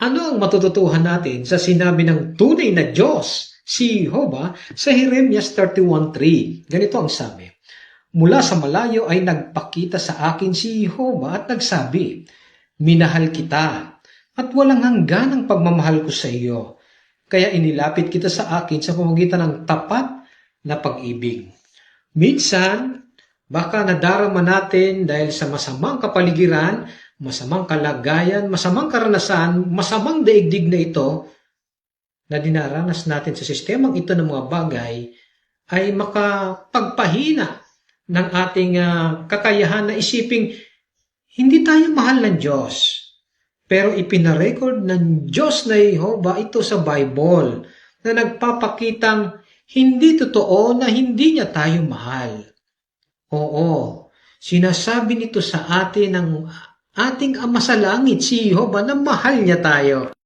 Ano ang matututuhan natin sa sinabi ng tunay na Diyos, si Jehovah, sa Jeremias 31:3? Ganito ang sabi, "Mula sa malayo ay nagpakita sa akin si Jehovah at nagsabi, minahal kita at walang hanggan ang pagmamahal ko sa iyo. Kaya inilapit kita sa akin sa pamamagitan ng tapat na pag-ibig." Minsan, baka nadarama natin dahil sa masamang kapaligiran, masamang kalagayan, masamang karanasan, masamang daigdig na ito, na dinaranas natin sa sistemang ito ng mga bagay, ay makapagpahina ng ating kakayahan na isiping hindi tayo mahal ng Diyos. Pero ipinarecord ng Diyos na Jehovah ito sa Bible na nagpapakitang hindi totoo na hindi niya tayo mahal. Oo, sinasabi nito sa atin ng ating Ama sa Langit, si Jehovah, na mahal niya tayo.